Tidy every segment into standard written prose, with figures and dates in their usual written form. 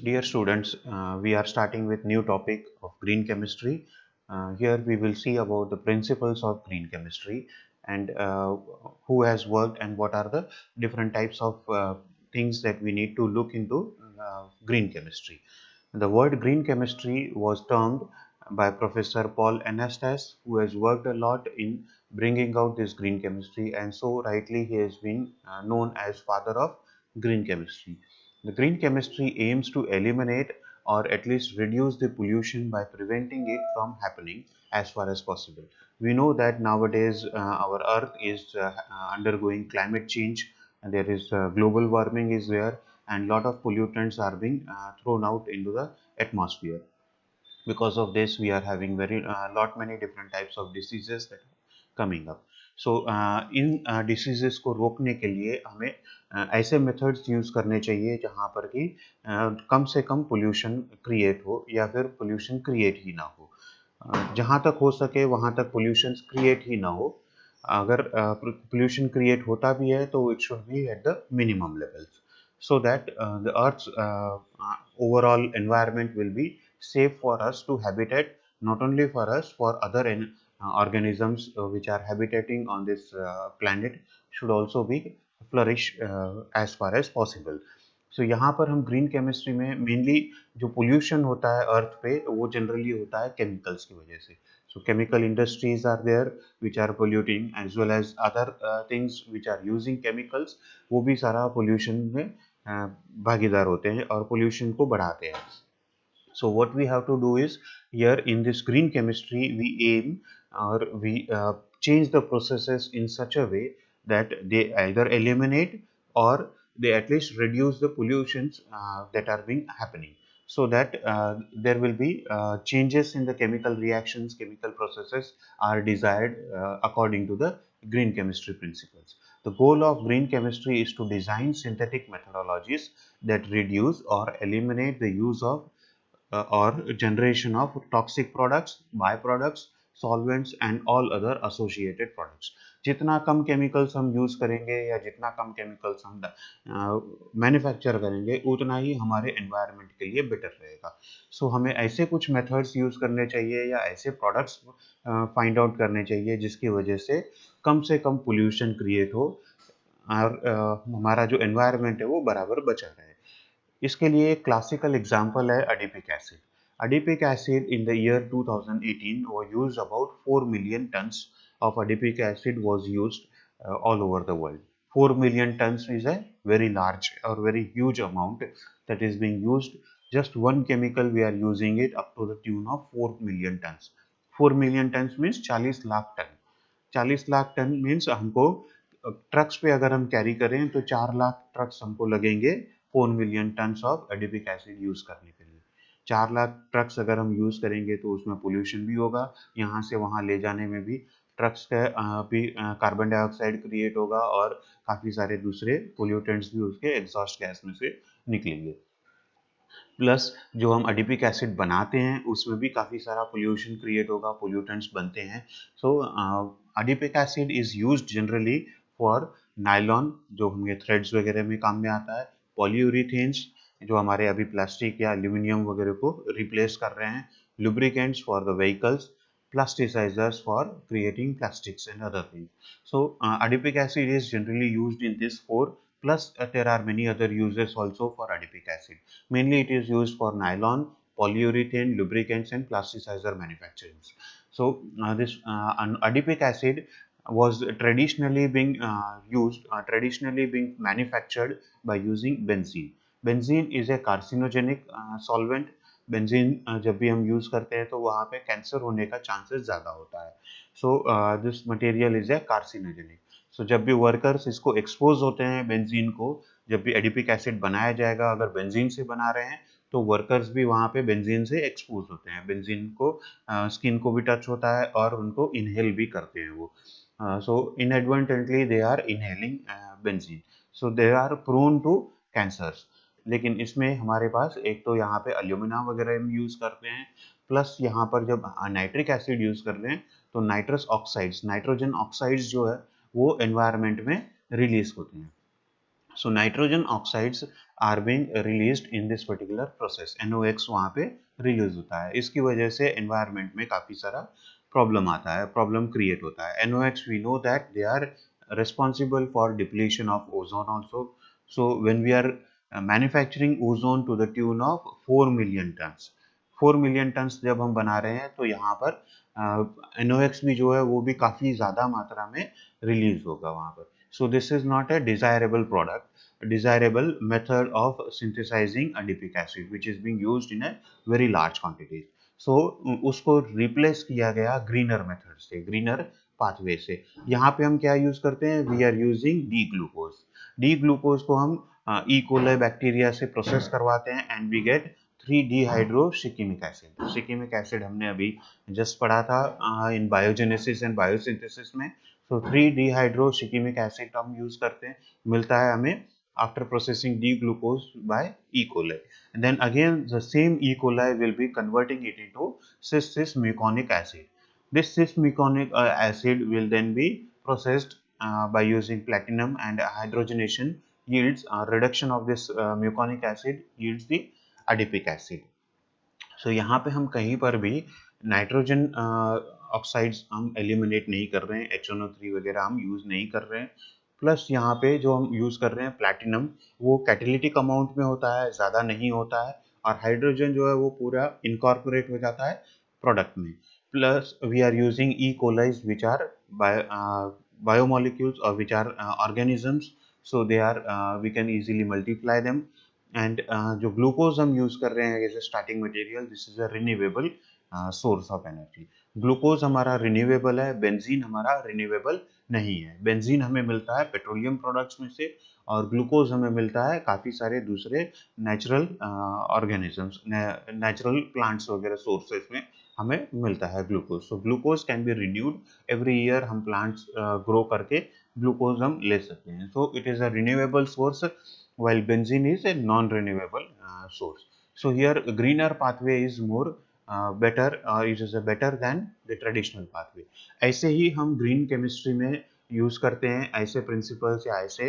Dear students, we are starting with new topic of green chemistry. Here we will see about the principles of green chemistry and who has worked and what are the different types of things that we need to look into green chemistry. The word green chemistry was termed by Professor Paul Anastas, who has worked a lot in bringing out this green chemistry, and so rightly he has been known as father of green chemistry. The green chemistry aims to eliminate or at least reduce the pollution by preventing it from happening as far as possible. We know that nowadays our earth is undergoing climate change, and there is global warming is there, and lot of pollutants are being thrown out into the atmosphere. Because of this we are having very lot many different types of diseases that are coming up. So in diseases को रोकने के लिए हमें ऐसे methods use करने चाहिए जहाँ पर कि कम से कम पोल्यूशन क्रिएट हो या फिर पोल्यूशन क्रिएट ही ना हो। जहाँ तक हो सके वहाँ तक पोल्यूशन क्रिएट ही ना हो। अगर पोल्यूशन क्रिएट होता भी है तो it should be at the minimum levels so that the earth's overall environment will be safe for us to habitat, not only for us, for other organisms which are habitating on this planet should also be flourish as far as possible. So यहाँ पर हम green chemistry में mainly जो pollution होता है अर्थ पे वो generally होता है केमिकल्स की वजह से। So chemical industries are there which are polluting as well as other things which are using chemicals, वो भी सारा पोल्यूशन में भागीदार होते हैं और पोल्यूशन को बढ़ाते हैं। So what we have to do is here in this green chemistry we aim or we change the processes in such a way that they either eliminate or they at least reduce the pollutions that are being happening, so that there will be changes in the chemical reactions, chemical processes are desired according to the green chemistry principles. The goal of green chemistry is to design synthetic methodologies that reduce or eliminate the use of or generation of toxic products, byproducts, solvents and all other associated products. जितना कम chemicals हम use करेंगे या जितना कम chemicals हम manufacture करेंगे उतना ही हमारे environment के लिए बेटर रहेगा। सो हमें ऐसे कुछ मेथड्स यूज करने चाहिए या ऐसे प्रोडक्ट्स फाइंड आउट करने चाहिए जिसकी वजह से कम पोल्यूशन क्रिएट हो और हमारा जो एनवायरनमेंट है वो बराबर बचा रहे। इसके लिए एक क्लासिकल एग्जांपल है adipic acid. Adipic acid in the year 2018 was used about 4 million tons of adipic acid was used all over the world. 4 million tons is a very large or very huge amount that is being used. Just one chemical we are using it up to the tune of 4 million tons. 4 million tons means 40 lakh ton. 40 lakh ton means हमको trucks पे अगर हम carry करें तो 4 lakh trucks हमको लगेंगे 4 million tons of adipic acid use करने के लिए। 4 लाख ट्रक्स अगर हम यूज करेंगे तो उसमें पोल्यूशन भी होगा, यहाँ से वहाँ ले जाने में भी ट्रक्स का भी कार्बन डाइऑक्साइड क्रिएट होगा और काफी सारे दूसरे पोल्यूटेंट्स भी उसके एग्जॉस्ट गैस में से निकलेंगे। प्लस जो हम एडिपिक एसिड बनाते हैं उसमें भी काफ़ी सारा पोल्यूशन क्रिएट होगा, पोल्यूटेंट्स बनते हैं। So adipic acid is used generally for nylon जो हमें थ्रेड्स वगैरह में काम में आता है, पॉलीयूरिथेन्स जो हमारे अभी प्लास्टिक या एल्यूमिनियम वगैरह को रिप्लेस कर रहे हैं, lubricants for the vehicles, plasticizers for creating plastics and other things. So adipic acid is generally used in this four, plus there are many other uses also for adipic acid. Mainly it is used for nylon, polyurethane, lubricants and plasticizer manufacturing. So this adipic acid was traditionally being traditionally being manufactured by using benzene. Benzene is a carcinogenic solvent. Benzene जब भी हम use करते हैं तो वहाँ पे cancer होने का चांसेस ज़्यादा होता है। So this material is a carcinogenic. So जब भी वर्कर्स इसको एक्सपोज होते हैं बेंजीन को, जब भी एडिपिक एसिड बनाया जाएगा अगर बेंजीन से बना रहे हैं तो वर्कर्स भी वहाँ पे बेंजीन से एक्सपोज होते हैं। बेंजीन को स्किन को भी टच होता है और उनको इनहेल भी करते हैं वो। So inadvertently they are inhaling benzene, so they are prone to cancers. लेकिन इसमें हमारे पास एक तो यहाँ पे अल्यूमिना वगैरह हम यूज करते हैं, प्लस यहाँ पर जब नाइट्रिक एसिड यूज कर रहे हैं तो नाइट्रस ऑक्साइड्स, नाइट्रोजन ऑक्साइड्स जो है वो एनवायरनमेंट में रिलीज होते हैं। So nitrogen oxides are being released in this particular process, NOx वहाँ पे रिलीज होता है। इसकी वजह से एनवायरनमेंट में काफ़ी सारा प्रॉब्लम आता है, प्रॉब्लम क्रिएट होता है। NOx we know that they are responsible for depletion of ozone also. So when we are manufacturing ozone to the tune of 4 million tons, 4 million tons जब हम बना रहे हैं तो यहाँ पर NOx भी जो है वो भी काफ़ी ज़्यादा मात्रा में रिलीज होगा वहाँ पर। So this is not a desirable product, a desirable method of synthesizing adipic acid which is being used in a very large quantity. So उसको replace किया गया greener method से, greener pathway से। यहाँ पे हम क्या यूज करते हैं? We are using D glucose. D glucose को हम ई कोलाई बैक्टीरिया से प्रोसेस करवाते हैं and we get three dehydroshikimic acid. Shikimic acid हमने अभी जस्ट पढ़ा था इन बायोजेनेसिस एंड बायोसिंथेसिस में। तो 3-डिहाइड्रोशिकीमिक एसिड हम यूज करते हैं, मिलता है हमें after processing D-glucose by E. coli. And then again the same E. coli will be converting it into cis-muconic acid. This cis-muconic acid will then be processed by using platinum, and hydrogenation yields reduction of this muconic acid yields the adipic acid. So यहाँ पे हम कहीं पर भी nitrogen oxides हम eliminate नहीं कर रहे हैं, HNO3 वगैरह हम यूज नहीं कर रहे हैं। प्लस यहाँ पे जो हम यूज कर रहे हैं प्लैटिनम, वो कैटेलिटिक अमाउंट में होता है, ज़्यादा नहीं होता है, और हाइड्रोजन जो है वो पूरा इनकॉर्पोरेट हो जाता है प्रोडक्ट में। Plus we are using E colis which are biomolecules और which are organisms, so they are we can easily multiply them. And जो ग्लूकोज हम यूज कर रहे हैं as a starting material, this is a renewable source of energy. Glucose हमारा renewable है, benzene हमारा renewable नहीं है। बेंजीन हमें मिलता है पेट्रोलियम प्रोडक्ट्स में से, और ग्लूकोज हमें मिलता है काफ़ी सारे दूसरे नेचुरल ऑर्गेनिजम्स, नेचुरल प्लांट्स वगैरह सोर्सेज में हमें मिलता है glucose. So glucose can be renewed every year, हम प्लांट्स ग्रो करके ग्लूकोज हम ले सकते हैं। So it is a renewable source while benzene is a non-renewable source. So here greener pathway is more better, it is a better than the traditional pathway. ऐसे ही हम green chemistry में use करते हैं ऐसे प्रिंसिपल्स या ऐसे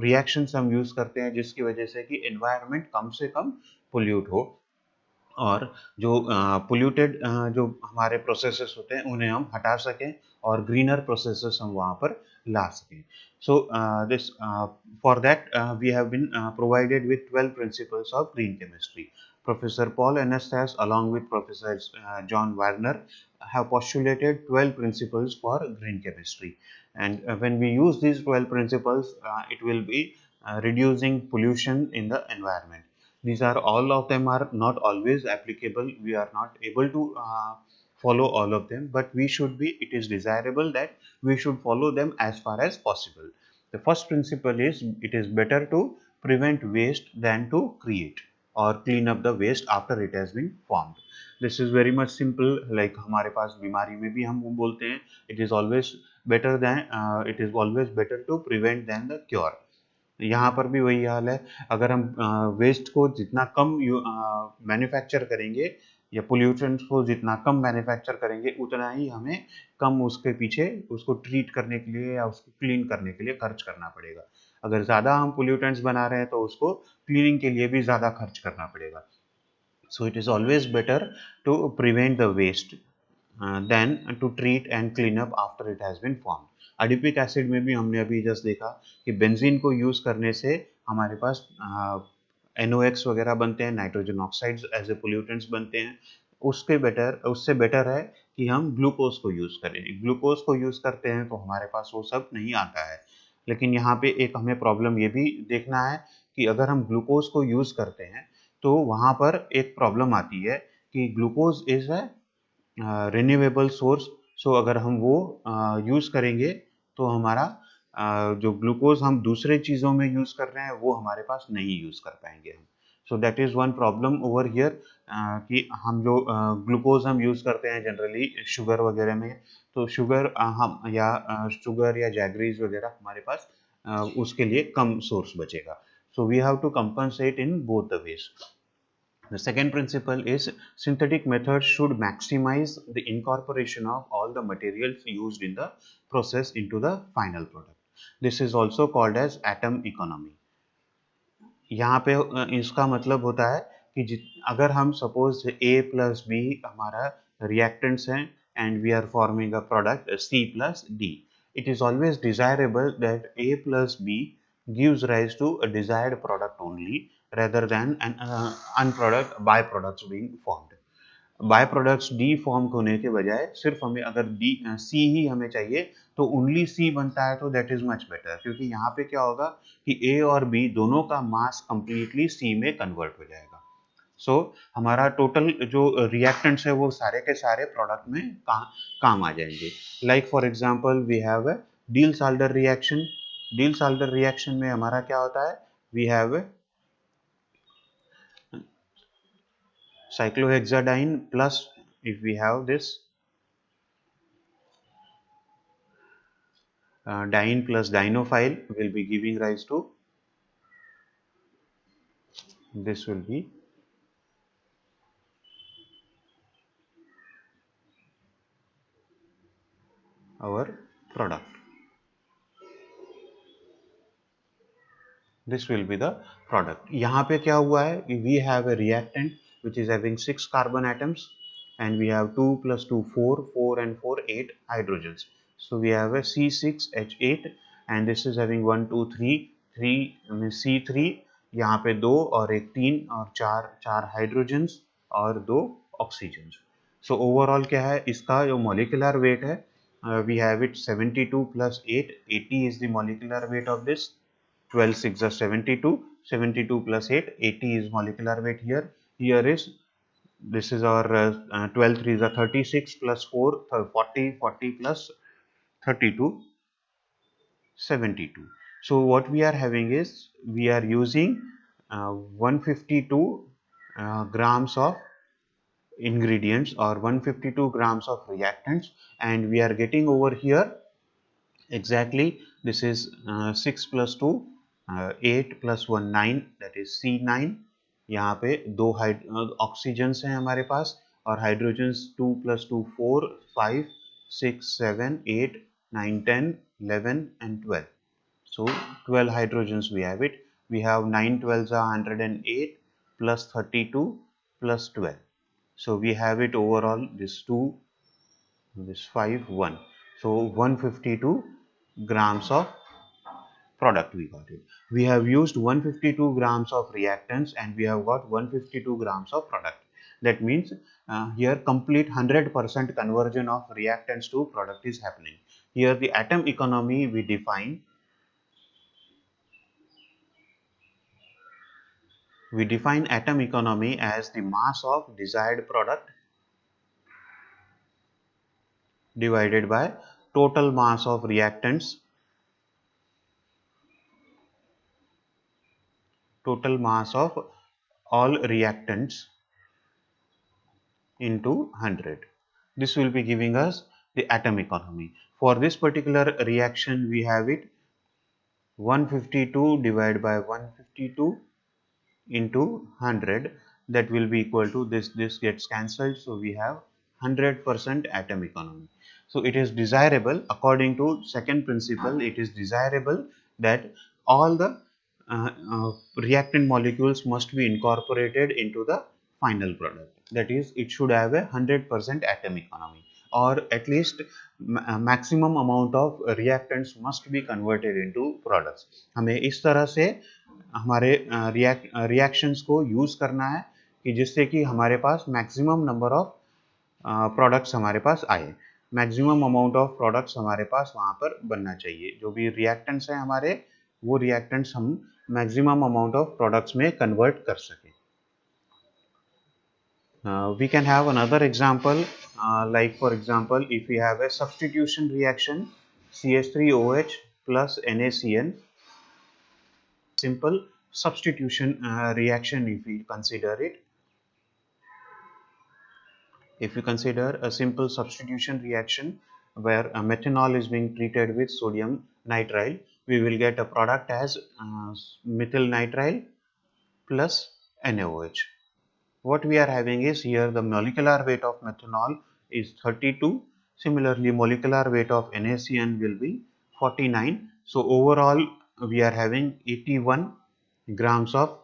reactions हम use करते हैं जिसकी वजह से कि एनवायरनमेंट कम से कम पोल्यूट हो, और जो पोल्यूटेड जो हमारे प्रोसेसेस होते हैं उन्हें हम हटा सकें और ग्रीनर प्रोसेसेस हम वहाँ पर ला सकें। So this for that we have been provided with 12 principles of green chemistry. Professor Paul Anastas along with Professor John Warner have postulated 12 principles for green chemistry, and when we use these 12 principles it will be reducing pollution in the environment. These are all of them are not always applicable, we are not able to follow all of them, but we should be, it is desirable that we should follow them as far as possible. The first principle is it is better to prevent waste than to create or clean up the waste after it has been formed. This is very much simple, like हमारे पास बीमारी में भी हम बोलते हैं it is always better than it is always better to prevent than the cure. यहाँ पर भी वही हाल है। अगर हम वेस्ट को जितना कम मैन्युफैक्चर करेंगे या पोल्यूशन को जितना कम मैन्युफैक्चर करेंगे, उतना ही हमें कम उसके पीछे उसको ट्रीट करने के लिए या उसको क्लीन करने के लिए खर्च करना पड़ेगा। अगर ज़्यादा हम पोल्यूटेंट्स बना रहे हैं तो उसको क्लीनिंग के लिए भी ज़्यादा खर्च करना पड़ेगा। So it is always better to prevent the waste than to treat and clean up after it has been formed. Adipic acid में भी हमने अभी जस्ट देखा कि बेंजीन को यूज करने से हमारे पास NOx वगैरह बनते हैं, nitrogen oxides as a pollutants बनते हैं। उससे बेटर है कि हम ग्लूकोज को यूज करें। ग्लूकोज को यूज करते हैं तो हमारे पास वो सब नहीं आता है। लेकिन यहाँ पे एक हमें प्रॉब्लम ये भी देखना है कि अगर हम ग्लूकोज को यूज करते हैं तो वहाँ पर एक प्रॉब्लम आती है कि glucose is a renewable source. So अगर हम वो यूज़ करेंगे तो हमारा जो ग्लूकोज हम दूसरे चीज़ों में यूज़ कर रहे हैं वो हमारे पास नहीं यूज़ कर पाएंगे हम। So that is one problem over here कि हम जो ग्लूकोज हम यूज़ करते हैं जनरली शुगर वगैरह में, तो शुगर हम या शुगर या जैगरीज वगैरह हमारे पास उसके लिए कम सोर्स बचेगा। So we have to compensate in both the ways. The second principle is synthetic methods should maximize the incorporation of all the materials used in the process into the final product. This is also called as atom economy. यहाँ पे इसका मतलब होता है कि अगर हम suppose A plus B हमारा रिएक्टेंट्स हैं and we are forming a product C plus D. It is always desirable that A plus B gives rise to a desired product only rather than an unproduct byproducts being formed. Byproducts डी form होने के बजाय सिर्फ हमें अगर D C ही हमें चाहिए तो ओनली सी बनता है तो दैट इज मच बेटर, क्योंकि यहाँ पे क्या होगा कि ए और बी दोनों का मास कंप्लीटली सी में कन्वर्ट हो जाएगा. सो हमारा टोटल जो रिएक्टेंट्स है वो सारे के सारे प्रोडक्ट में काम आ जाएंगे. Like for example we have a Diels Alder reaction. Diels Alder reaction में हमारा क्या होता है, we have cyclohexadiene plus, if we have this diene plus dienophile will be giving rise to, this will be our product. This will be the product. यहाँ पे क्या हुआ है, we have a reactant which is having 6 carbon atoms and we have 2 plus 2 4, 4 and 4 8 hydrogens. So we have a C6H8 and this is having 1 2 3 3 C3, यहाँ पे 2 और एक 3 और 4 हाइड्रोजन्स और 2 ऑक्सीजन्स. सो ओवरऑल क्या है, इसका जो मॉलिक्यूलर वेट है, we have it 72 plus 8, 80 is the molecular weight of this. 12 6 are 72, 72 plus 8, 80 is molecular weight here. Here is, this is our 12 3 is 36 plus 4, 40, 40 plus 32, 72. So what we are having is, we are using 152 grams of ingredients or 152 grams of reactants, and we are getting over here exactly, this is 6 plus 2 8 plus 1 9, that is C9. यहाँ पे दो oxygens हैं हमारे पास और hydrogens 2 plus 2 4 5 6 7 8 9 10 11 and 12. So 12 hydrogens we have it. We have 9 12s are 108 plus 32 plus 12. So we have it overall, this 2, this 5 1. So 152 grams of product we got it. We have used 152 grams of reactants and we have got 152 grams of product. That means here complete 100% conversion of reactants to product is happening. Here the atom economy we define. We define atom economy as the mass of desired product divided by total mass of reactants, total mass of all reactants into 100. This will be giving us the atom economy. For this particular reaction we have it 152 divided by 152 into 100, that will be equal to this gets cancelled, so we have 100% atom economy. So it is desirable, according to second principle, it is desirable that all the reactant molecules must be incorporated into the final product. That is, it should have a 100% atom economy, or at least maximum amount of reactants must be converted into products. हमें इस तरह से हमारे reactions को use करना है कि जिससे कि हमारे पास मैक्सिमम नंबर ऑफ प्रोडक्ट्स हमारे पास आए, मैक्सिमम अमाउंट ऑफ प्रोडक्ट्स हमारे पास वहाँ पर बनना चाहिए. जो भी रिएक्टेंट्स हैं हमारे, वो रिएक्टेंट्स हम मैक्सिमम अमाउंट ऑफ प्रोडक्ट्स में कन्वर्ट कर सकें. We can have another example, like for example, if we have a substitution reaction CH3OH plus NaCN, simple substitution reaction if we consider it. If you consider a simple substitution reaction where methanol is being treated with sodium nitrile, we will get a product as methyl nitrile plus NaOH. What we are having is, here the molecular weight of methanol is 32. Similarly, molecular weight of NaCN will be 49 So overall we are having 81 grams of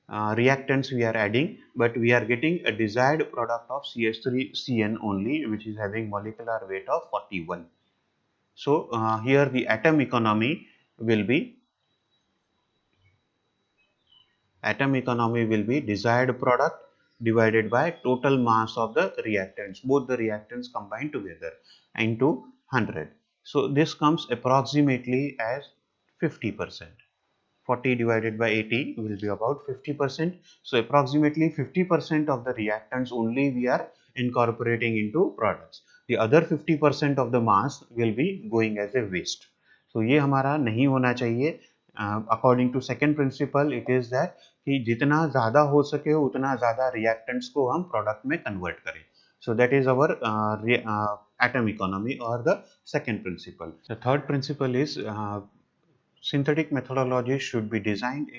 reactants we are adding, but we are getting a desired product of CH3CN only, which is having molecular weight of 41. So here the atom economy will be desired product divided by total mass of the reactants, both the reactants combined together, into 100. So this comes approximately as 50%. 40 divided by 80 will be about 50%. So approximately 50% of the reactants only we are incorporating into products. The other 50% of the mass will be going as a waste. So ये हमारा नहीं होना चाहिए. According to second principle, it is that कि जितना ज़्यादा हो सके उतना ज़्यादा reactants को हम product में convert करें. So that is our atom economy, or the second principle. The third principle is synthetic methodologies should be designed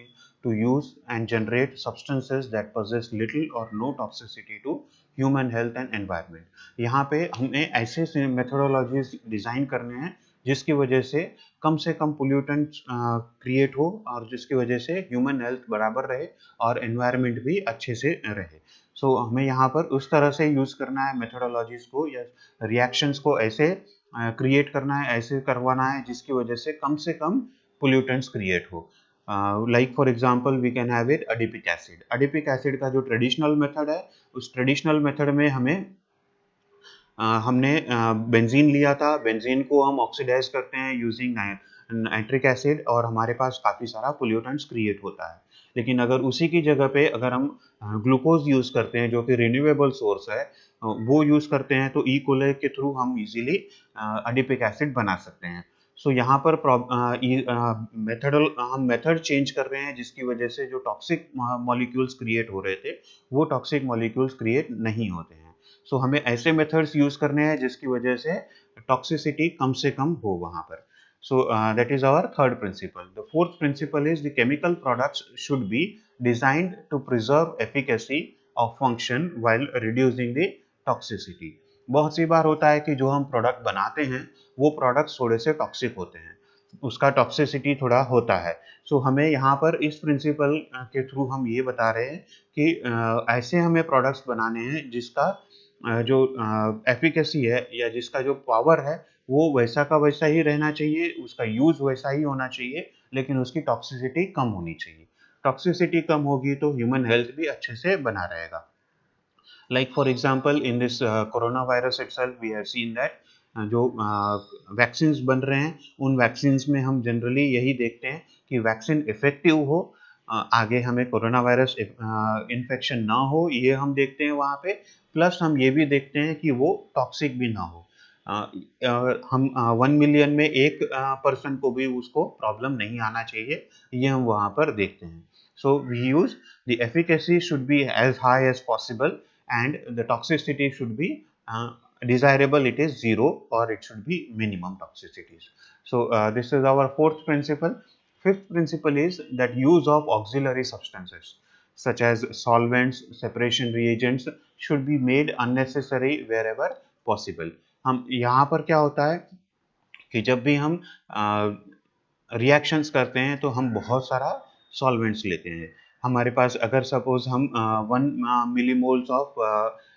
to use and generate substances that possess little or no toxicity to human health and environment. यहाँ पे हमें ऐसे methodologies design करने हैं जिसकी वजह से कम pollutant create हो और जिसकी वजह से ह्यूमन हेल्थ बराबर रहे और एनवायरनमेंट भी अच्छे से रहे. सो हमें यहाँ पर उस तरह से यूज़ करना है मेथोडोलॉजीज को या रिएक्शंस को ऐसे क्रिएट करना है, ऐसे करवाना है जिसकी वजह से कम pollutants create हो. Like for example we can have it adipic acid. Adipic acid का जो ट्रेडिशनल मेथड है, उस ट्रेडिशनल मेथड में हमने बेंजीन लिया था. बेंजीन को हम ऑक्सीडाइज करते हैं यूजिंग नाइट्रिक एसिड और हमारे पास काफ़ी सारा पोल्यूटेंट्स क्रिएट होता है. लेकिन अगर उसी की जगह पे अगर हम ग्लूकोज यूज़ करते हैं जो कि रिन्यूएबल सोर्स है, वो यूज़ करते हैं तो ई कोले के थ्रू हम इजीली एडिपिक एसिड बना सकते हैं. सो यहाँ पर हम मेथड चेंज कर रहे हैं जिसकी वजह से जो टॉक्सिक मॉलिक्यूल्स क्रिएट हो रहे थे वो टॉक्सिक मॉलिक्यूल्स क्रिएट नहीं होते हैं. सो हमें ऐसे मेथड्स यूज करने हैं जिसकी वजह से टॉक्सिसिटी कम से कम हो वहां पर. So that is our third principle. The fourth principle is the chemical products should be designed to preserve efficacy of function while reducing the toxicity. बहुत सी बार होता है कि जो हम प्रोडक्ट बनाते हैं वो प्रोडक्ट्स थोड़े से टॉक्सिक होते हैं, उसका टॉक्सिसिटी थोड़ा होता है. सो हमें यहाँ पर इस प्रिंसिपल के थ्रू हम ये बता रहे हैं कि ऐसे हमें प्रोडक्ट्स बनाने हैं जिसका जो एफिकेसी है या जिसका जो पावर है वो वैसा का वैसा ही रहना चाहिए, उसका यूज वैसा ही होना चाहिए, लेकिन उसकी टॉक्सिसिटी कम होनी चाहिए. टॉक्सिसिटी कम होगी तो ह्यूमन हेल्थ भी अच्छे से बना रहेगा. Like for example in this coronavirus itself we have seen that जो वैक्सीन्स बन रहे हैं उन वैक्सीन्स में हम जनरली यही देखते हैं कि वैक्सीन इफेक्टिव हो, आगे हमें कोरोना वायरस इन्फेक्शन ना हो, ये हम देखते हैं वहाँ पे. प्लस हम ये भी देखते हैं कि वो टॉक्सिक भी ना हो. हम 1 मिलियन में एक पर्सन को भी उसको प्रॉब्लम नहीं आना चाहिए, ये हम वहाँ पर देखते हैं. So we use the efficacy should be as high as possible and the toxicity should be desirable, it is 0 or it should be minimum toxicities. So this is our fourth principle. Fifth principle is that use of auxiliary substances such as solvents, separation reagents should be made unnecessary wherever possible. हम यहाँ पर क्या होता है कि जब भी हम रिएक्शंस करते हैं तो हम बहुत सारा सॉल्वेंट्स लेते हैं. हमारे पास अगर सपोज हम 1 मिलीमोल्स ऑफ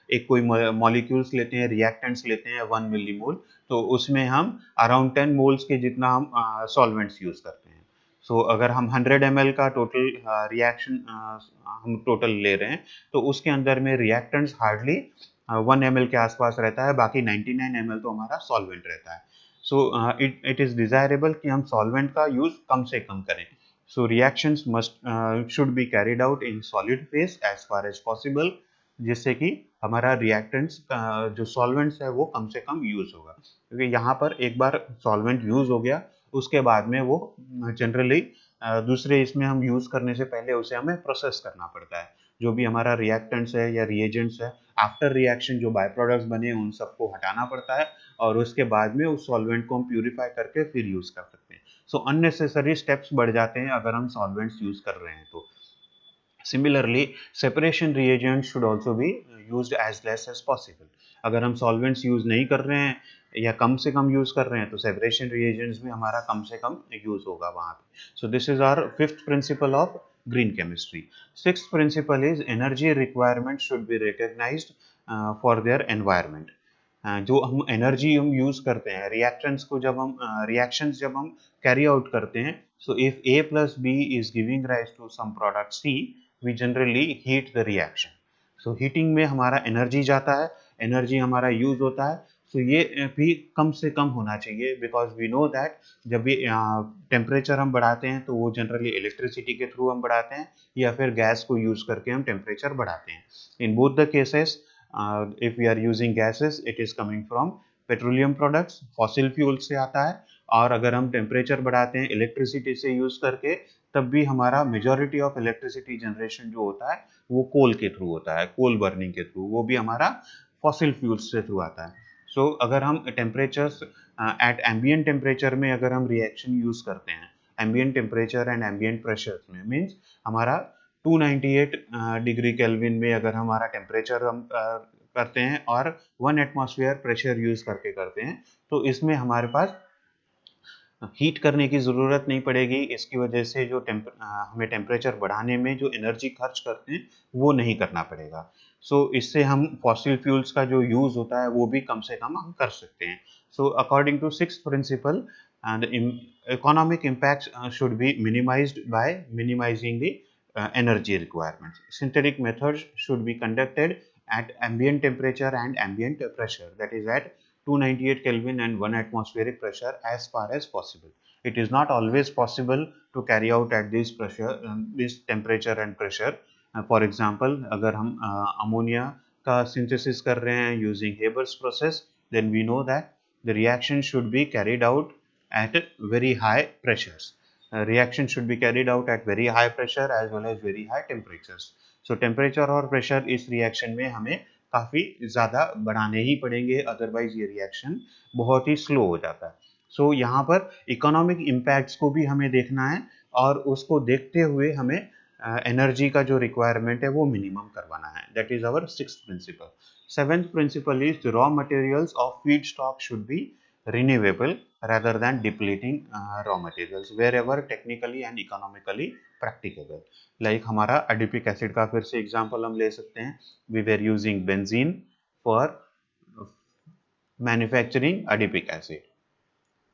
एक कोई मॉलिक्यूल्स लेते हैं, रिएक्टेंट्स लेते हैं 1 मिलीमोल, तो उसमें हम अराउंड 10 मोल्स के जितना हम सॉल्वेंट्स यूज करते हैं. सो अगर हम 100 ml का टोटल रिएक्शन हम टोटल ले रहे हैं तो उसके अंदर में रिएक्टेंट्स हार्डली 1 ml के आसपास रहता है, बाकी 99 ml तो हमारा सॉल्वेंट रहता है. सो इट इज डिजायरेबल कि हम सॉल्वेंट का यूज कम से कम करें. So reactions should be carried out in solid phase as far as possible, जिससे कि हमारा reactants जो solvents है वो कम से कम यूज होगा. क्योंकि यहाँ पर एक बार solvent यूज हो गया उसके बाद में वो generally दूसरे इसमें हम यूज करने से पहले उसे हमें प्रोसेस करना पड़ता है. जो भी हमारा reactants है या reagents है, आफ्टर रिएक्शन जो बाय प्रोडक्ट्स बने उन सबको हटाना पड़ता है और उसके बाद में उस सॉल्वेंट को हम प्यूरिफाई करके फिर यूज कर सकते हैं. सो अननेसेसरी स्टेप्स बढ़ जाते हैं अगर हम सॉल्वेंट्स यूज कर रहे हैं तो. Similarly separation reagent should also be used as less as possible. अगर हम सॉल्वेंट्स यूज नहीं कर रहे हैं या कम से कम यूज़ कर रहे हैं तो सेपरेशन रिएजेंट्स भी हमारा कम से कम यूज़ होगा वहाँ पे। So this is our fifth principle of green chemistry. Sixth principle is energy requirement should be recognized for their environment. जो हम एनर्जी हम यूज करते हैं रिएक्शंस को जब हम रिएक्शंस जब हम कैरी आउट करते हैं, so if A plus B is giving rise to some product C, we generally heat the reaction. So heating में हमारा एनर्जी जाता है, एनर्जी हमारा यूज होता है। सो ये भी कम से कम होना चाहिए, बिकॉज वी नो दैट जब भी टेम्परेचर हम बढ़ाते हैं तो वो जनरली इलेक्ट्रिसिटी के थ्रू हम बढ़ाते हैं या फिर गैस को यूज करके हम टेम्परेचर बढ़ाते हैं। इन both the cases, if we are using gases, it is coming from petroleum products, fossil fuel से आता है। और अगर हम टेम्परेचर बढ़ाते हैं इलेक्ट्रिसिटी से यूज करके, तब भी हमारा मेजॉरिटी ऑफ इलेक्ट्रिसिटी जनरेशन जो होता है वो कोल के थ्रू होता है, कोल बर्निंग के थ्रू, वो भी हमारा फॉसिल फ्यूल्स से थ्रू आता है। सो अगर हम टेम्परेचर्स एट एम्बिएंट टेम्परेचर में अगर हम रिएक्शन यूज करते हैं, ambient temperature and ambient pressure में, मीन्स हमारा 298 डिग्री केल्विन में अगर हमारा टेम्परेचर हम करते हैं और 1 एटमॉस्फेयर प्रेशर यूज करके करते हैं, तो इसमें हमारे पास हीट करने की ज़रूरत नहीं पड़ेगी। इसकी वजह से जो हमें टेम्परेचर बढ़ाने में जो एनर्जी खर्च करते हैं वो नहीं करना पड़ेगा। सो इससे हम फॉसिल फ्यूल्स का जो यूज़ होता है वो भी कम से कम हम कर सकते हैं। So according to sixth principle, the economic impact should be minimised by minimising the energy requirements. Synthetic methods should be conducted at ambient temperature and ambient pressure, that is at 298 Kelvin and 1 atmospheric pressure as far as possible. It is not always possible to carry out at this pressure, this temperature and pressure. For example, अगर हम ammonia का synthesis कर रहे हैं using Haber's process, then we know that the reaction should be carried out at very high pressures. Reaction should be carried out at very high pressure as well as very high temperatures. So temperature और pressure इस reaction में हमें काफ़ी ज़्यादा बढ़ाने ही पड़ेंगे, otherwise ये reaction बहुत ही स्लो हो जाता है। सो यहाँ पर इकोनॉमिक इम्पैक्ट्स को भी हमें देखना है और उसको देखते हुए हमें एनर्जी का जो रिक्वायरमेंट है वो मिनिमम करवाना है। That is our sixth principle. Seventh principle is raw materials of feedstock should be renewable rather than depleting raw materials wherever technically and economically practicable. Like हमारा एडिपिक एसिड का फिर से example हम ले सकते हैं। We were using benzene for manufacturing adipic acid,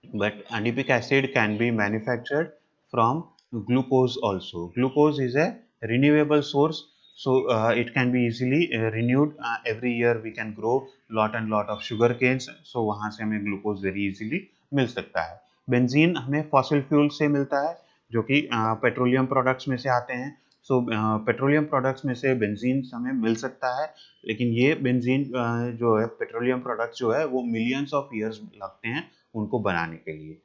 but adipic acid can be manufactured from glucose also. Glucose is a renewable source, so it can be easily renewed. Every year we can grow lot and lot of sugar canes, so वहाँ से हमें glucose very easily मिल सकता है। Benzene हमें fossil fuel से मिलता है जो कि पेट्रोलियम प्रोडक्ट्स में से आते हैं। सो पेट्रोलियम प्रोडक्ट्स में से बेंजीन हमें मिल सकता है, लेकिन ये बेंजीन जो है पेट्रोलियम प्रोडक्ट्स जो है वो मिलियंस ऑफ ईयर्स लगते हैं उनको बनाने के लिए।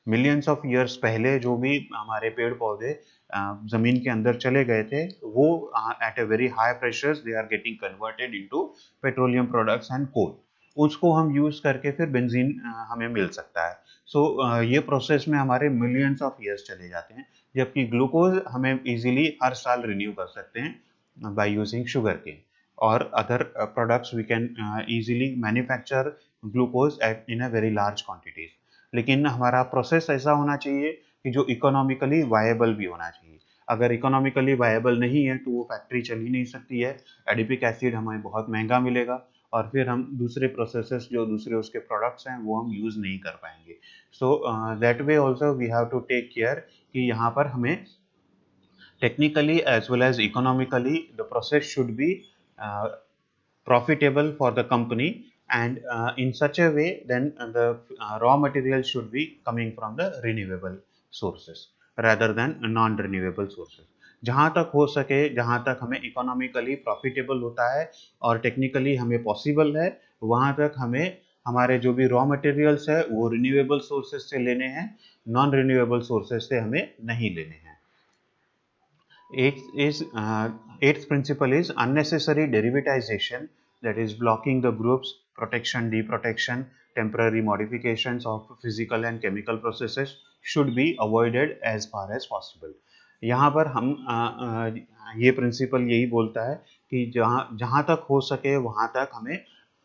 मिलियंस ऑफ ईयर्स पहले जो भी हमारे पेड़ पौधे जमीन के अंदर चले गए थे, वो at a very high pressures they are getting converted into petroleum products and coal. उसको हम यूज करके फिर बेंजीन हमें मिल सकता है। सो ये प्रोसेस में हमारे मिलियंस ऑफ ईयर्स चले जाते हैं, जबकि ग्लूकोज हमें इजीली हर साल रिन्यू कर सकते हैं बाय यूजिंग शुगर केन और other products. We can easily manufacture glucose in a very large quantities. लेकिन हमारा प्रोसेस ऐसा होना चाहिए कि जो इकोनॉमिकली वायबल भी होना चाहिए। अगर इकोनॉमिकली वायबल नहीं है तो वो फैक्ट्री चल ही नहीं सकती है। एडिपिक एसिड हमें बहुत महंगा मिलेगा और फिर हम दूसरे प्रोसेसेस जो दूसरे उसके प्रोडक्ट्स हैं वो हम यूज़ नहीं कर पाएंगे। So that way also we have to take care कि यहाँ पर हमें technically as well as economically the process should be profitable for the company, and in such a way then the raw material should be coming from the renewable sources rather than non renewable sources। जहाँ तक हो सके, जहाँ तक हमें economically profitable होता है और टेक्निकली हमें पॉसिबल है, वहाँ तक हमें हमारे जो भी रॉ मटेरियल्स है वो रिन्यूएबल सोर्सेज से लेने हैं, नॉन रिन्यूएबल सोर्सेज से हमें नहीं लेने हैं। Eighth principle is unnecessary derivatization, that is blocking the groups, protection, deprotection, temporary modifications of physical and chemical processes should be avoided as far as possible। यहाँ पर हम ये प्रिंसिपल यही बोलता है कि जहाँ जहाँ तक हो सके वहाँ तक हमें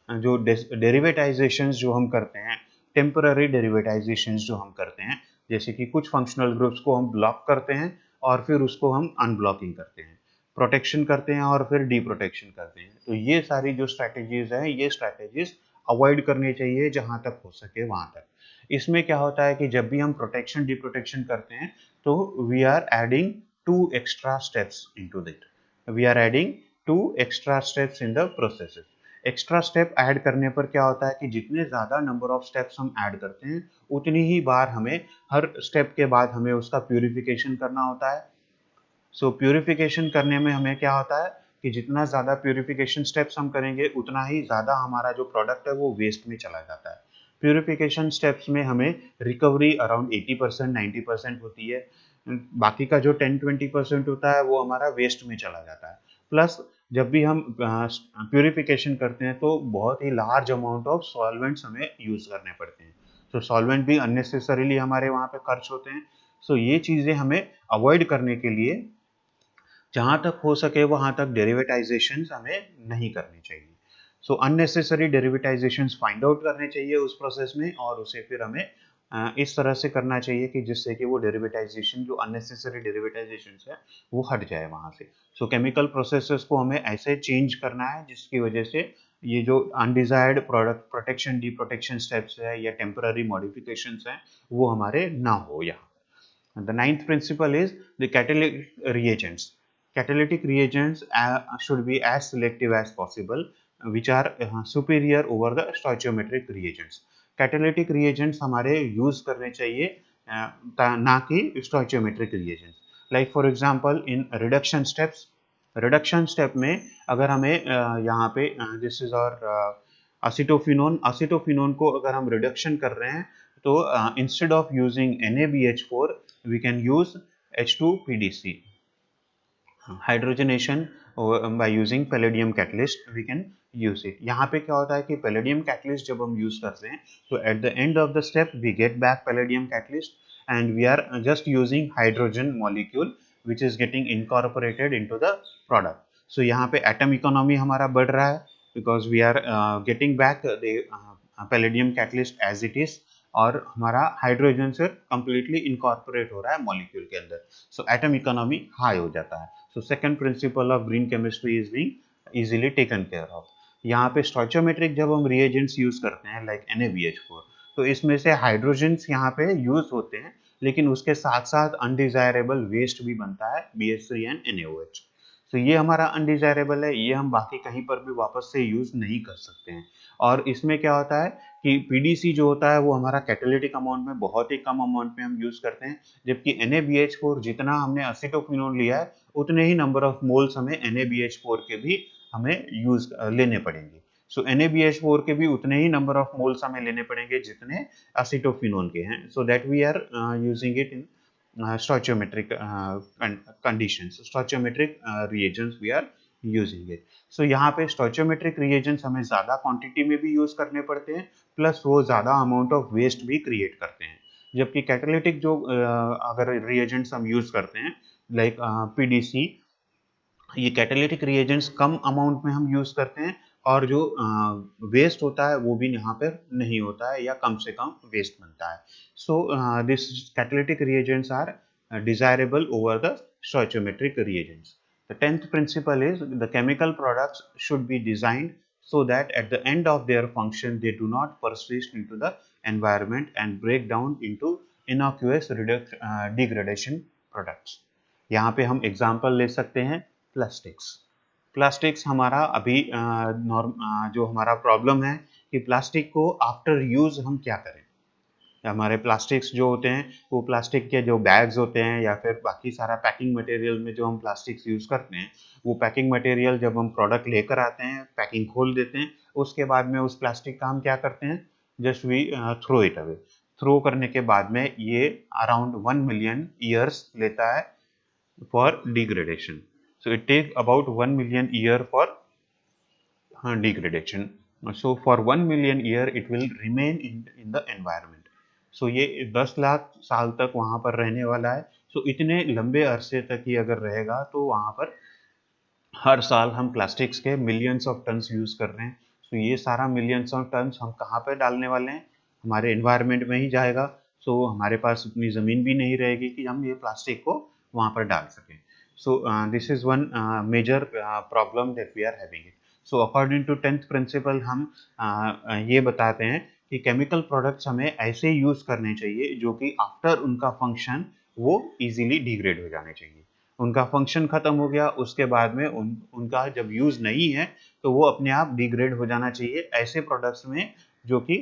जो डेरिवेटाइजेशंस जो हम करते हैं, टेम्पररी डेरिवेटाइजेशंस जो हम करते हैं, जैसे कि कुछ फंक्शनल ग्रुप्स को हम ब्लॉक करते हैं और फिर उसको हम अनब्लॉकिंग करते हैं, प्रोटेक्शन करते हैं और फिर डी प्रोटेक्शन करते हैं। तो ये सारी जो स्ट्रैटेजीज हैं, ये स्ट्रैटेजीज अवॉइड करनी चाहिए जहां तक हो सके वहां तक। इसमें क्या होता है कि जब भी हम प्रोटेक्शन डी प्रोटेक्शन करते हैं तो we are adding two extra steps into that, we are adding two extra steps in the process. Extra step add करने पर क्या होता है कि जितने ज़्यादा नंबर ऑफ स्टेप्स हम ऐड करते हैं उतनी ही बार हमें हर स्टेप के बाद हमें उसका प्यूरिफिकेशन करना होता है। सो प्यूरिफिकेशन करने में हमें क्या होता है कि जितना ज़्यादा प्यूरिफिकेशन स्टेप्स हम करेंगे उतना ही ज़्यादा हमारा जो प्रोडक्ट है वो वेस्ट में चला जाता है। प्यूरिफिकेशन स्टेप्स में हमें रिकवरी अराउंड 80% 90% होती है, बाकी का जो 10-20% होता है वो हमारा वेस्ट में चला जाता है। प्लस जब भी हम प्यूरिफिकेशन करते हैं तो बहुत ही लार्ज अमाउंट ऑफ सॉल्वेंट्स हमें यूज़ करने पड़ते हैं, तो सॉल्वेंट भी अननेसेसरीली हमारे वहाँ पे खर्च होते हैं। सो ये चीज़ें हमें अवॉइड करने के लिए जहाँ तक हो सके वहाँ तक डेरिवेटाइजेशंस हमें नहीं करने चाहिए। सो अननेसेसरी डेरिवेटाइजेशंस फाइंड आउट करने चाहिए उस प्रोसेस में और उसे फिर हमें इस तरह से करना चाहिए कि जिससे कि वो डेरिवेटाइजेशन जो अननेसेसरी डेरिवेटाइजेशंस है वो हट जाए वहाँ से। सो केमिकल प्रोसेसेस को हमें ऐसे चेंज करना है जिसकी वजह से ये जो undesired product protection D protection steps है या टेम्पररी मॉडिफिकेशंस हैं वो हमारे ना हो यहाँ। And the ninth principle is the catalytic reagents. Catalytic reagents should be as selective as possible, which are superior over the stoichiometric reagents. Catalytic reagents हमारे use करने चाहिए ना कि stoichiometric reagents. Like for example in reduction steps, reduction step में अगर हमें यहाँ पे this is our असिटोफिनोन को अगर हम रिडक्शन कर रहे हैं तो instead of using NaBH4 we can use H2PDC hydrogenation by using palladium catalyst we can use it। यहाँ पे क्या होता है कि palladium catalyst जब हम use करते हैं तो at the end of the step we get back palladium catalyst and we are just using hydrogen molecule which is getting incorporated into the product। so यहाँ पे atom economy हमारा बढ़ रहा है because we are getting back the palladium catalyst as it is और हमारा hydrogen से completely incorporate हो रहा है मॉलिक्यूल के अंदर। सो एटम इकोनॉमी हाई हो जाता है। So second principle of green chemistry is being easily taken care of. यहाँ पे स्टोइचियोमेट्रिक जब हम रिएजेंट्स यूज करते हैं लाइक NaBH4 तो इसमें से हाइड्रोजन्स यहाँ पे यूज होते हैं लेकिन उसके साथ साथ अनडिजायरेबल वेस्ट भी बनता है BH3 एंड NaOH। तो ये हमारा अनडिजायरेबल है, ये हम बाकी कहीं पर भी वापस से यूज नहीं कर सकते हैं। और इसमें क्या होता है कि PDC जो होता है वो हमारा कैटालिटिक अमाउंट में बहुत ही कम अमाउंट में हम यूज करते हैं, जबकि NaBH4 जितना हमने असिटोक्विनोन लिया है उतने ही नंबर ऑफ मोल्स हमें NaBH4 के भी हमें यूज लेने पड़ेंगे। सो NaBH4 के भी उतने ही नंबर ऑफ मोल्स हमें लेने पड़ेंगे जितने असिटोक्विनोन के हैं। So that we are using it in stoichiometric conditions, stoichiometric reagents we are using it। so यहाँ पे stoichiometric reagents हमें ज़्यादा quantity में भी use करने पड़ते हैं प्लस वो ज़्यादा amount of waste भी create करते हैं, जबकि catalytic जो अगर reagents हम use करते हैं like PDC, ये कैटालिटिक रिएजेंट्स कम अमाउंट में हम यूज करते हैं और जो वेस्ट होता है वो भी यहाँ पर नहीं होता है या कम से कम वेस्ट बनता है। So this catalytic reagents are desirable over the stoichiometric reagents। The 10th principle is the chemical products should be designed so that at the end of their function they do not persist into the environment and break down into innocuous degradation products। यहाँ पे हम example ले सकते हैं plastics. Plastics हमारा अभी जो हमारा प्रॉब्लम है कि प्लास्टिक को आफ्टर यूज हम क्या करें। हमारे प्लास्टिक्स जो होते हैं वो प्लास्टिक के जो बैग्स होते हैं या फिर बाकी सारा पैकिंग मटेरियल में जो हम प्लास्टिक्स यूज़ करते हैं वो पैकिंग मटेरियल जब हम प्रोडक्ट लेकर आते हैं पैकिंग खोल देते हैं उसके बाद में उस प्लास्टिक का हम क्या करते हैं just we throw it away. Throw करने के बाद में ये अराउंड 1 मिलियन ईयर्स लेता है for degradation. So it takes about 1 million year for degradation. So for 1 million year it will remain in the environment. So ये 10 लाख साल तक वहाँ पर रहने वाला है। So इतने लंबे अरसे तक ही अगर रहेगा तो वहाँ पर हर साल हम प्लास्टिक्स के मिलियंस ऑफ टन्स यूज कर रहे हैं। तो ये सारा मिलियंस ऑफ टन्स हम कहाँ पे डालने वाले हैं, हमारे एनवायरनमेंट में ही जाएगा। सो हमारे पास उतनी ज़मीन भी नहीं रहेगी कि हम ये प्लास्टिक को वहाँ पर डाल सकें। So this is one major problem that we are having it. So according to 10th principle हम ये बताते हैं कि केमिकल प्रोडक्ट्स हमें ऐसे यूज़ करने चाहिए जो कि आफ्टर उनका फंक्शन वो इजीली डिग्रेड हो जाने चाहिए। उनका फंक्शन खत्म हो गया, उसके बाद में उनका जब यूज़ नहीं है तो वो अपने आप डिग्रेड हो जाना चाहिए ऐसे प्रोडक्ट्स में जो कि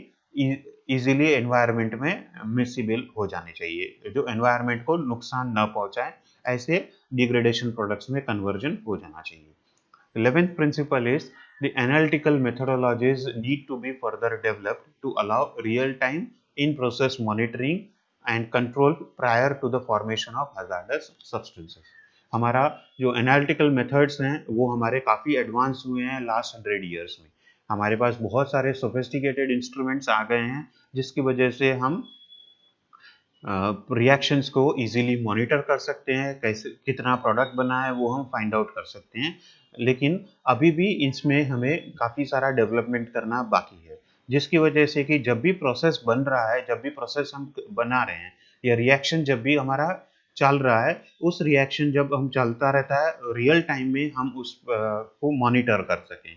इजीली एनवायरनमेंट में मिसिबल हो जाने चाहिए, जो एनवायरनमेंट को नुकसान न पहुंचाए, ऐसे डिग्रेडेशन प्रोडक्ट्स में कन्वर्जन हो जाना चाहिए। 11th principle is the analytical methodologies need to be further developed to allow real-time in-process monitoring and control prior to the formation of hazardous substances. हमारा जो एनालिटिकल मेथड्स हैं वो हमारे काफ़ी एडवांस हुए हैं लास्ट 100 ईयर्स में। हमारे पास बहुत सारे सोफिस्टिकेटेड इंस्ट्रूमेंट्स आ गए हैं जिसकी वजह से हम रिएक्शंस को इजीली मॉनिटर कर सकते हैं, कैसे कितना प्रोडक्ट बना है वो हम फाइंड आउट कर सकते हैं। लेकिन अभी भी इसमें हमें काफ़ी सारा डेवलपमेंट करना बाकी है, जिसकी वजह से कि जब भी प्रोसेस बन रहा है, जब भी प्रोसेस हम बना रहे हैं या रिएक्शन जब भी हमारा चल रहा है, उस रिएक्शन जब हम चलता रहता है रियल टाइम में हम उस को मॉनिटर कर सकें।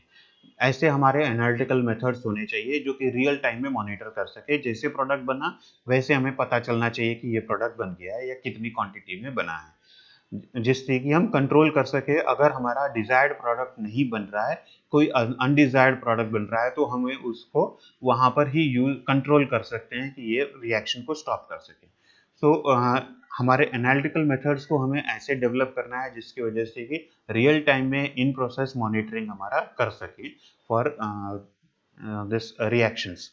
ऐसे हमारे एनालिटिकल मेथड्स होने चाहिए जो कि रियल टाइम में मॉनिटर कर सके। जैसे प्रोडक्ट बना वैसे हमें पता चलना चाहिए कि ये प्रोडक्ट बन गया है या कितनी क्वांटिटी में बना है, जिससे कि हम कंट्रोल कर सके। अगर हमारा डिजायर्ड प्रोडक्ट नहीं बन रहा है, कोई अनडिजायर्ड प्रोडक्ट बन रहा है, तो हमें उसको वहां पर ही यूज कंट्रोल कर सकते हैं कि ये रिएक्शन को स्टॉप कर सके। सो हमारे एनालिटिकल मेथड्स को हमें ऐसे डेवलप करना है जिसकी वजह से कि रियल टाइम में इन प्रोसेस मॉनिटरिंग हमारा कर सके for this reactions.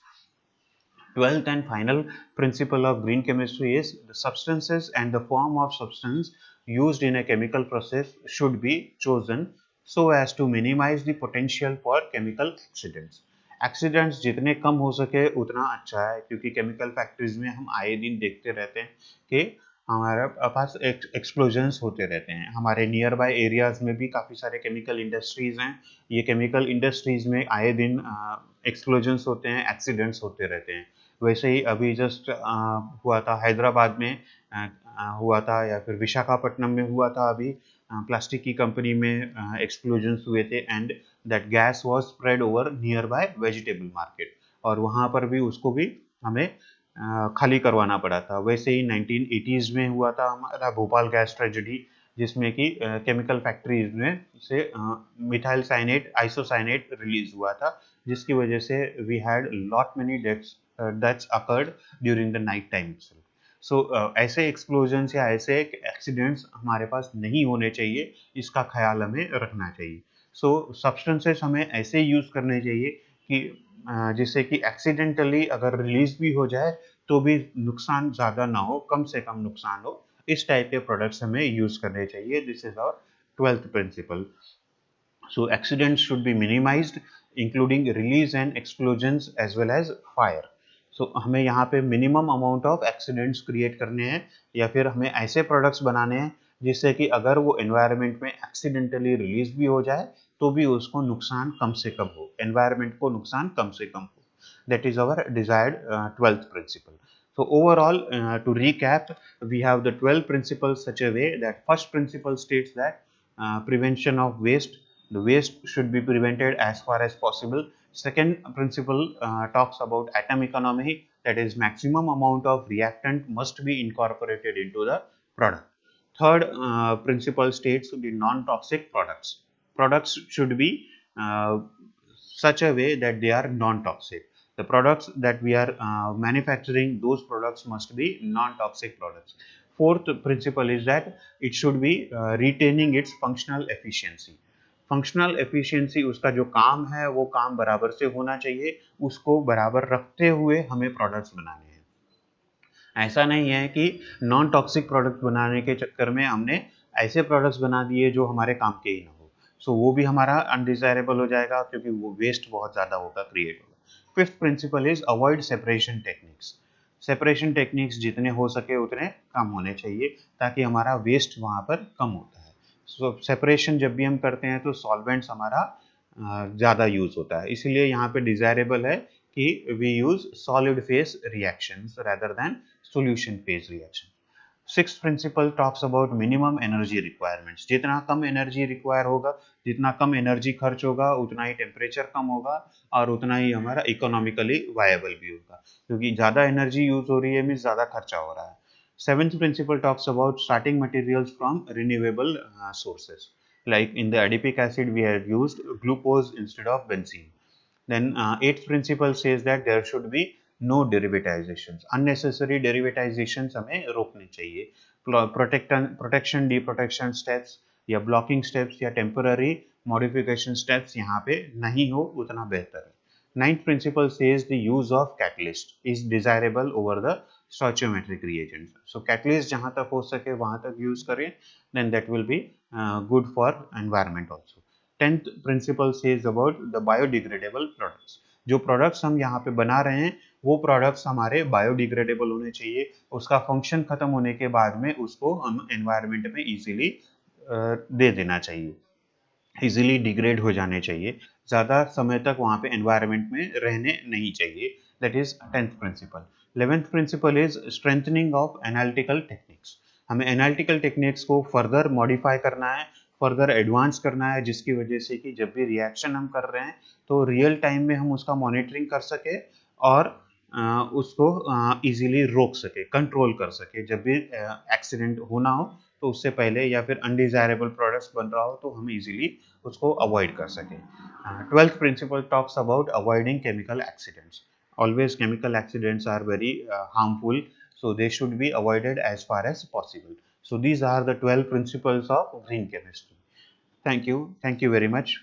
12th and final principle of green chemistry is the substances and the form of substance used in a chemical process should be chosen so as to minimize the potential for chemical accidents. Accidents जितने कम हो सके उतना अच्छा है, क्योंकि chemical factories में हम आए दिन देखते रहते हैं कि हमारे पास एक्सप्लोजन्स होते रहते हैं। हमारे नियर बाय एरियाज में भी काफ़ी सारे केमिकल इंडस्ट्रीज हैं। ये केमिकल इंडस्ट्रीज में आए दिन एक्सप्लोजन्स होते हैं, एक्सीडेंट्स होते रहते हैं। वैसे ही अभी जस्ट हुआ था हैदराबाद में, हुआ था, या फिर विशाखापट्टनम में हुआ था अभी। प्लास्टिक की कंपनी में एक्सप्लोजन्स हुए थे and that gas was spread over near by vegetable market, और वहाँ पर भी उसको भी हमें खाली करवाना पड़ा था। वैसे ही 1980s में हुआ था हमारा भोपाल गैस ट्रेजेडी, जिसमें कि केमिकल फैक्ट्रीज में से मिथाइल साइनेट, आइसोसाइनेट रिलीज हुआ था, जिसकी वजह से we had lot many deaths occurred during the night time. So ऐसे एक्सप्लोजन्स या ऐसे एक्सीडेंट्स हमारे पास नहीं होने चाहिए, इसका ख्याल हमें रखना चाहिए। सो सब्सटेंसेस हमें ऐसे यूज करने चाहिए कि जिससे कि एक्सीडेंटली अगर रिलीज भी हो जाए तो भी नुकसान ज़्यादा ना हो, कम से कम नुकसान हो। इस टाइप के प्रोडक्ट्स हमें यूज करने चाहिए। This is our 12th principle. So accidents should be minimized, including release and explosions as well as fire. So हमें यहाँ पे minimum amount of accidents create करने हैं, या फिर हमें ऐसे प्रोडक्ट्स बनाने हैं जिससे कि अगर वो एनवायरनमेंट में एक्सीडेंटली रिलीज भी हो जाए तो भी उसको नुकसान कम से कम हो, एनवायरनमेंट को नुकसान कम से कम हो। That is our desired 12th principle. So overall, to recap, we have the 12 principles such a way that first principle states that prevention of waste. The waste should be prevented as far as possible. Second principle talks about atom economy, that is maximum amount of reactant must be incorporated into the product. Third principle states the non-toxic products. Products should be such a way that they are non-toxic. The products that we are manufacturing, those products must be non-toxic products. Fourth principle is that it should be retaining its functional efficiency. Functional efficiency, उसका जो काम है वो काम बराबर से होना चाहिए, उसको बराबर रखते हुए हमें प्रोडक्ट्स बनाने हैं। ऐसा नहीं है कि नॉन टॉक्सिक प्रोडक्ट बनाने के चक्कर में हमने ऐसे प्रोडक्ट्स बना दिए जो हमारे काम के ही ना हो। सो वो भी हमारा अनडिजायरेबल हो जाएगा, क्योंकि वो वेस्ट बहुत ज़्यादा होगा, क्रिएट होगा। Fifth principle is avoid separation techniques. Separation techniques जितने हो सके उतने कम होने चाहिए, ताकि हमारा वेस्ट वहाँ पर कम होता है। सो सेपरेशन जब भी हम करते हैं तो सॉल्वेंट्स हमारा ज़्यादा यूज़ होता है, इसीलिए यहाँ पे डिज़ायरेबल है कि we use solid phase reactions rather than solution phase reaction. Sixth principle talks about minimum energy requirements. जितना कम एनर्जी रिक्वायर होगा, जितना कम एनर्जी खर्च होगा, उतना ही टेम्परेचर कम होगा और उतना ही हमारा इकोनॉमिकली वायबल भी होगा, क्योंकि ज़्यादा एनर्जी यूज हो रही है मीन्स ज़्यादा खर्चा हो रहा है। Seventh principle talks about starting materials from renewable sources. Like in the adipic acid, we have used glucose instead of benzene. Then eighth principle says that there should be no derivatizations. Unnecessary derivatizations हमें रोकने चाहिए. Protection deprotection steps या blocking steps या temporary modification steps यहाँ पे नहीं हो उतना बेहतर है. Ninth principle says the use of catalyst is desirable over the stoichiometric reagents. So catalyst जहाँ तक हो सके वहाँ तक use करें, then that will be good for environment also. 10th principle says about the biodegradable products. जो products हम यहाँ पे बना रहे हैं वो प्रोडक्ट्स हमारे बायोडिग्रेडेबल होने चाहिए, उसका फंक्शन खत्म होने के बाद में उसको हम एनवायरनमेंट में इजीली दे देना चाहिए, इजीली डिग्रेड हो जाने चाहिए, ज़्यादा समय तक वहाँ पे एनवायरनमेंट में रहने नहीं चाहिए. That is 10th principle. 11th principle is strengthening of analytical techniques. हमें एनालिटिकल टेक्निक्स को फर्दर मॉडिफाई करना है, फर्दर एडवांस करना है, जिसकी वजह से कि जब भी रिएक्शन हम कर रहे हैं तो रियल टाइम में हम उसका मॉनिटरिंग कर सके और उसको इजीली रोक सके, कंट्रोल कर सके. जब भी एक्सीडेंट होना हो तो उससे पहले या फिर अनडिजायरेबल प्रोडक्ट्स बन रहा हो तो हम इजीली उसको अवॉइड कर सकें. 12th principle talks about avoiding chemical accidents. Always chemical accidents are very harmful, so they should be avoided as far as possible. So these are the 12 principles of green chemistry. Thank you very much.